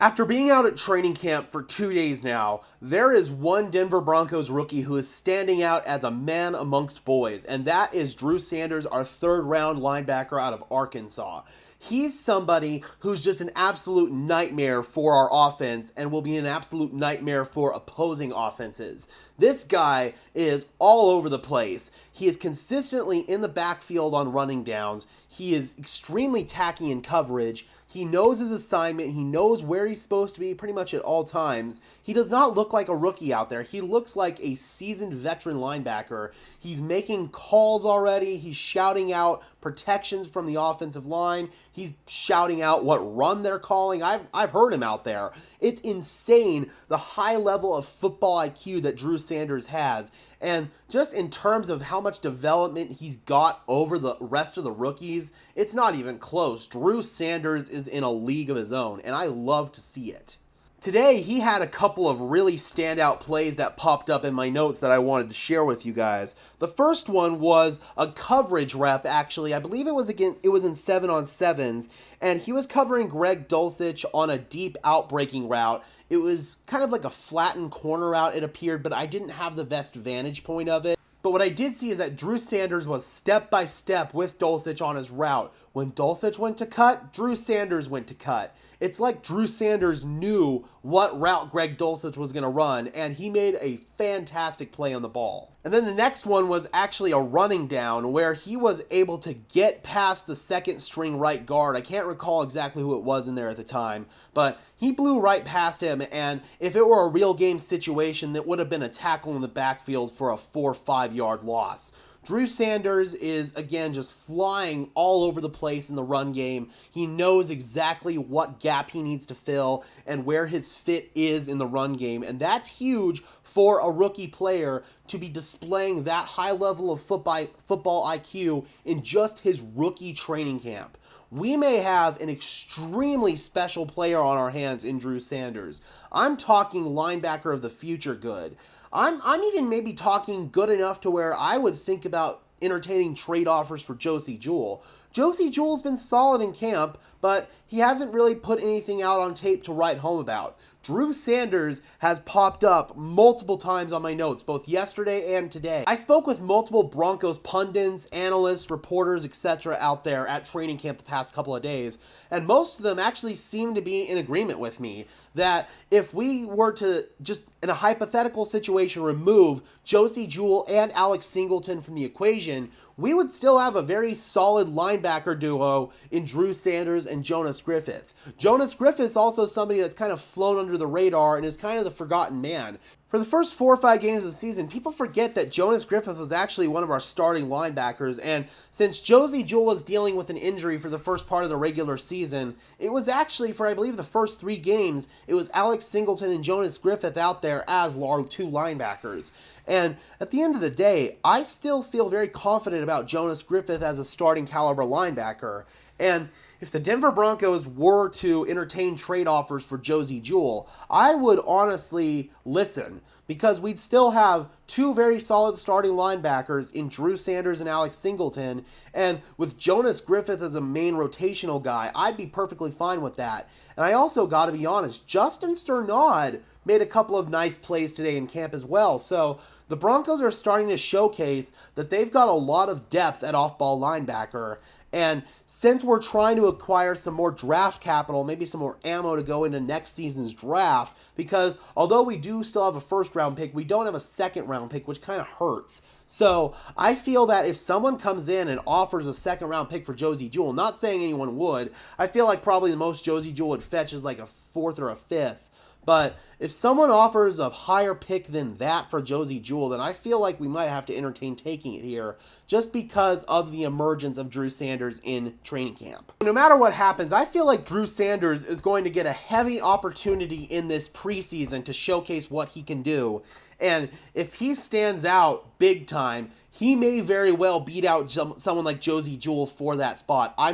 After being out at training camp for 2 days now, there is one Denver Broncos rookie who is standing out as a man amongst boys, and that is Drew Sanders, our third-round linebacker out of Arkansas. He's somebody who's just an absolute nightmare for our offense and will be an absolute nightmare for opposing offenses. This guy is all over the place. He is consistently in the backfield on running downs. He is extremely tacky in coverage. He knows his assignment. He knows where he's supposed to be pretty much at all times. He does not look like a rookie out there. He looks like a seasoned veteran linebacker. He's making calls already. He's shouting out protections from the offensive line. He's shouting out what run they're calling. I've heard him out there. It's insane the high level of football IQ that Drew Sanders has. And just in terms of how much development he's got over the rest of the rookies, it's not even close. Drew Sanders is in a league of his own, and I love to see it. Today, he had a couple of really standout plays that popped up in my notes that I wanted to share with you guys. The first one was a coverage rep, actually. I believe it was in 7-on-7s, and he was covering Greg Dulcich on a deep outbreaking route. It was kind of like a flattened corner route, it appeared, but I didn't have the best vantage point of it. But what I did see is that Drew Sanders was step by step with Dulcich on his route. When Dulcich went to cut, Drew Sanders went to cut. It's like Drew Sanders knew what route Greg Dulcich was going to run, and he made a fantastic play on the ball. And then the next one was actually a running down where he was able to get past the second string right guard. I can't recall exactly who it was in there at the time, but he blew right past him, and if it were a real game situation, that would have been a tackle in the backfield for a 4 or 5 yard loss. Drew Sanders is, again, just flying all over the place in the run game. He knows exactly what gap he needs to fill and where his fit is in the run game, and that's huge for a rookie player to be displaying that high level of football IQ in just his rookie training camp. We may have an extremely special player on our hands in Drew Sanders. I'm talking linebacker of the future good. I'm even maybe talking good enough to where I would think about entertaining trade offers for Josie Jewel. Josie Jewel's been solid in camp, but he hasn't really put anything out on tape to write home about. Drew Sanders has popped up multiple times on my notes, both yesterday and today. I spoke with multiple Broncos pundits, analysts, reporters, etc. out there at training camp the past couple of days, and most of them actually seem to be in agreement with me that if we were to just, in a hypothetical situation, remove Josie Jewel and Alex Singleton from the equation, we would still have a very solid linebacker duo in Drew Sanders and Jonas Griffith. Jonas Griffith's also somebody that's kind of flown under the radar and is kind of the forgotten man. For the first 4 or 5 games of the season, people forget that Jonas Griffith was actually one of our starting linebackers, and since Josie Jewel was dealing with an injury for the first part of the regular season, it was actually, for I believe the first 3 games, it was Alex Singleton and Jonas Griffith out there as our 2 linebackers. And at the end of the day, I still feel very confident about Jonas Griffith as a starting caliber linebacker. And if the Denver Broncos were to entertain trade offers for Josie Jewel, I would honestly listen, because we'd still have 2 very solid starting linebackers in Drew Sanders and Alex Singleton, and with Jonas Griffith as a main rotational guy, I'd be perfectly fine with that. And I also got to be honest, Justin Sternad made a couple of nice plays today in camp as well, so the Broncos are starting to showcase that they've got a lot of depth at off-ball linebacker. And since we're trying to acquire some more draft capital, maybe some more ammo to go into next season's draft, because although we do still have a first-round pick, we don't have a second-round pick, which kind of hurts. So I feel that if someone comes in and offers a second-round pick for Josie Jewel, not saying anyone would, I feel like probably the most Josie Jewel would fetch is like a 4th or a 5th. But if someone offers a higher pick than that for Josie Jewel, then I feel like we might have to entertain taking it here just because of the emergence of Drew Sanders in training camp. No matter what happens, I feel like Drew Sanders is going to get a heavy opportunity in this preseason to showcase what he can do. And if he stands out big time, he may very well beat out someone like Josie Jewel for that spot. I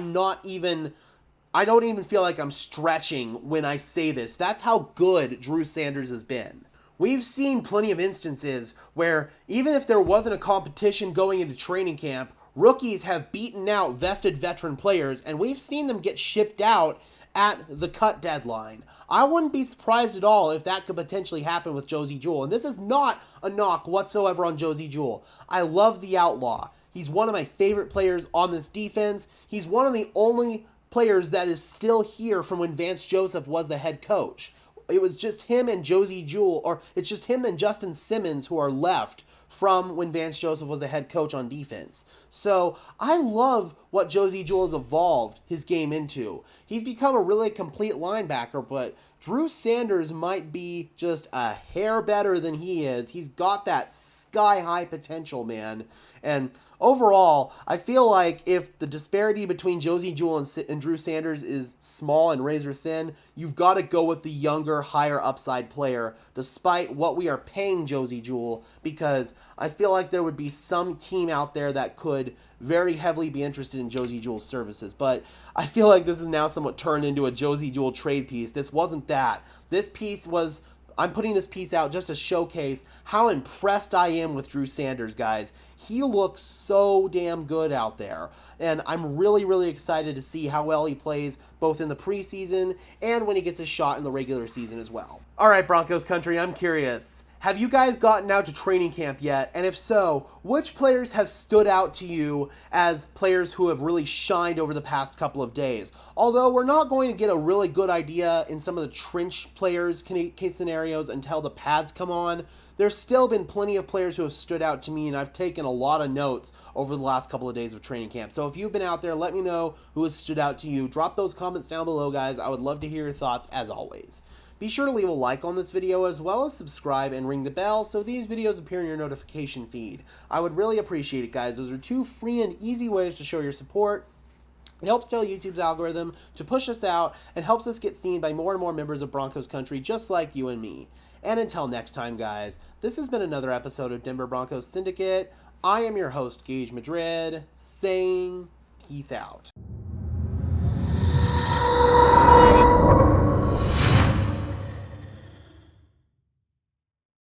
don't even feel like I'm stretching when I say this. That's how good Drew Sanders has been. We've seen plenty of instances where even if there wasn't a competition going into training camp, rookies have beaten out vested veteran players, and we've seen them get shipped out at the cut deadline. I wouldn't be surprised at all if that could potentially happen with Josie Jewel. And this is not a knock whatsoever on Josie Jewel. I love the Outlaw. He's one of my favorite players on this defense. He's one of the only players that is still here from when Vance Joseph was the head coach. It was just him and Josie Jewel, or it's just him and Justin Simmons who are left from when Vance Joseph was the head coach on defense. So I love what Josie Jewel has evolved his game into. He's become a really complete linebacker, but Drew Sanders might be just a hair better than he is. He's got that sky-high potential, man. And overall, I feel like if the disparity between Josie Jewel and Drew Sanders is small and razor thin, you've got to go with the younger, higher upside player, despite what we are paying Josie Jewel, because I feel like there would be some team out there that could very heavily be interested in Josie Jewel's services. But I feel like this is now somewhat turned into a Josie Jewel trade piece. This wasn't that. This piece was... I'm putting this piece out just to showcase how impressed I am with Drew Sanders, guys. He looks so damn good out there. And I'm really, really excited to see how well he plays both in the preseason and when he gets a shot in the regular season as well. All right, Broncos country, I'm curious. Have you guys gotten out to training camp yet? And if so, which players have stood out to you as players who have really shined over the past couple of days? Although we're not going to get a really good idea in some of the trench players case scenarios until the pads come on, there's still been plenty of players who have stood out to me, and I've taken a lot of notes over the last couple of days of training camp. So if you've been out there, let me know who has stood out to you. Drop those comments down below, guys. I would love to hear your thoughts as always. Be sure to leave a like on this video as well as subscribe and ring the bell so these videos appear in your notification feed. I would really appreciate it, guys. Those are two free and easy ways to show your support. It helps tell YouTube's algorithm to push us out and helps us get seen by more and more members of Broncos country just like you and me. And until next time, guys, this has been another episode of Denver Broncos Syndicate. I am your host, Gage Madrid, saying peace out.